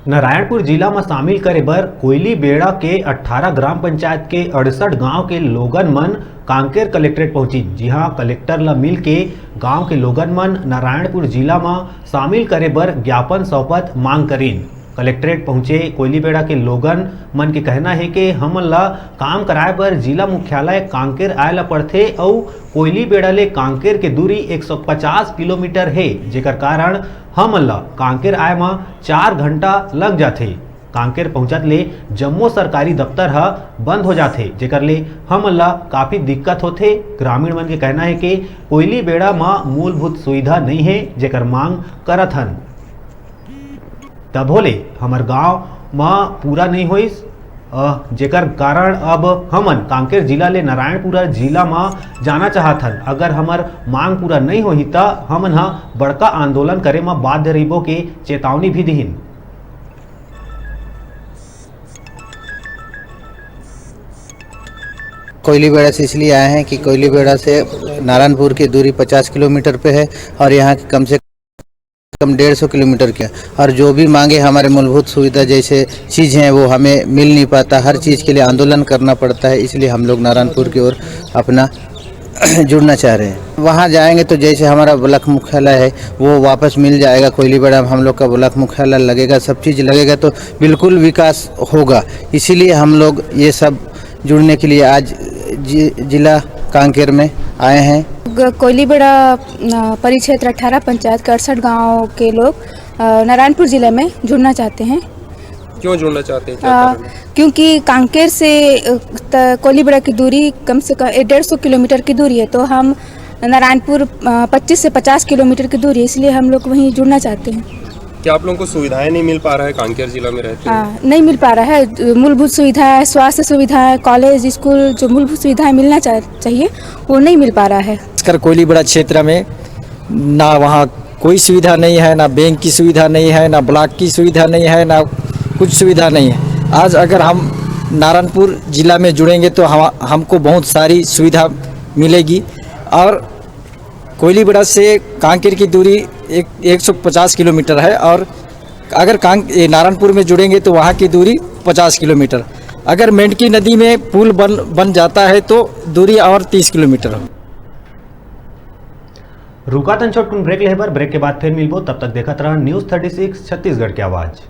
नारायणपुर जिला में शामिल करे बर कोयली बेड़ा के 18 ग्राम पंचायत के 68 गांव के लोगन मन कांकेर कलेक्ट्रेट पहुंची। जी हां, कलेक्टर ला मिल के गांव के लोगन मन नारायणपुर जिला में शामिल करे बर ज्ञापन सौंपत मांग करीन। कलेक्ट्रेट पहुंचे कोयली बेड़ा के लोगन मन के कहना है कि हमन ला काम कराए बर जिला मुख्यालय कांकेर आए ला पड़थे और कोयली बेड़ा ले कांकेर के दूरी 150 किलोमीटर है, जेकर कारण हमन ला कांकेर आए में 4 घंटा लग जाथे। कांकेर पहुंचत ले जम्मो सरकारी दफ्तर ह बंद हो जाथे, जेकर ले हमन ला काफी दिक्कत होथे। ग्रामीण मन के कहना है कि कोयली बेड़ा में मूलभूत सुविधा नहीं है, जेकर मांग करत हन। तब होले हमर गांव में पूरा नहीं होइस, जेकर कारण अब हमन कांकेर जिला ले नारायणपुर जिला में जाना चाहत हन। अगर हमर मांग पूरा नहीं होही त हमन ह बड़का आंदोलन करे में बाध्य रहिबो के चेतावनी भी दिहिन। कोयली बेड़ा से इसलिए आए हैं कि कोयली बेड़ा से नारायणपुर की दूरी 50 किलोमीटर पे है और यहाँ की कम से कम 150 किलोमीटर के, और जो भी मांगे हमारे मूलभूत सुविधा जैसे चीज़ हैं वो हमें मिल नहीं पाता। हर चीज़ के लिए आंदोलन करना पड़ता है, इसलिए हम लोग नारायणपुर की ओर अपना जुड़ना चाह रहे हैं। वहाँ जाएंगे तो जैसे हमारा ब्लॉक मुख्यालय है वो वापस मिल जाएगा। कोयली बेड़ा में हम लोग का ब्लॉक मुख्यालय लगेगा, सब चीज़ लगेगा तो बिल्कुल विकास होगा। इसीलिए हम लोग ये सब जुड़ने के लिए आज जिला कांकेर में आए हैं। कोयली बेड़ा परिक्षेत्र 18 पंचायत के 68 गाँव के लोग नारायणपुर जिले में जुड़ना चाहते हैं। क्यों जुड़ना चाहते हैं? क्योंकि कांकेर से कोयली बेड़ा की दूरी कम से कम 150 किलोमीटर की दूरी है, तो हम नारायणपुर 25 से 50 किलोमीटर की दूरी है, इसलिए हम लोग वहीं जुड़ना चाहते हैं। क्या आप लोगों को सुविधाएं नहीं मिल पा रहा है? कांकेर जिला में रहते हैं नहीं मिल पा रहा है। मूलभूत सुविधाएं, स्वास्थ्य सुविधाएं, कॉलेज स्कूल जो मूलभूत सुविधाएं मिलना चाहिए वो नहीं मिल पा रहा है। कोयली बेड़ा क्षेत्र में ना वहाँ कोई सुविधा नहीं है, ना बैंक की सुविधा नहीं है, ना ब्लॉक की सुविधा नहीं है, ना कुछ सुविधा नहीं है। आज अगर हम नारायणपुर जिला में जुड़ेंगे तो हमको बहुत सारी सुविधा मिलेगी। और कोयली बेड़ा से कांकेर की दूरी 150 किलोमीटर है, और अगर नारायणपुर में जुड़ेंगे तो वहाँ की दूरी 50 किलोमीटर। अगर मेंढकी नदी में पुल बन जाता है तो दूरी और 30 किलोमीटर हो। रुका तन छोट ब्रेक ले बर, ब्रेक के बाद फिर मिलबो। तब तक देखत रह न्यूज़ 36 छत्तीसगढ़ की आवाज़।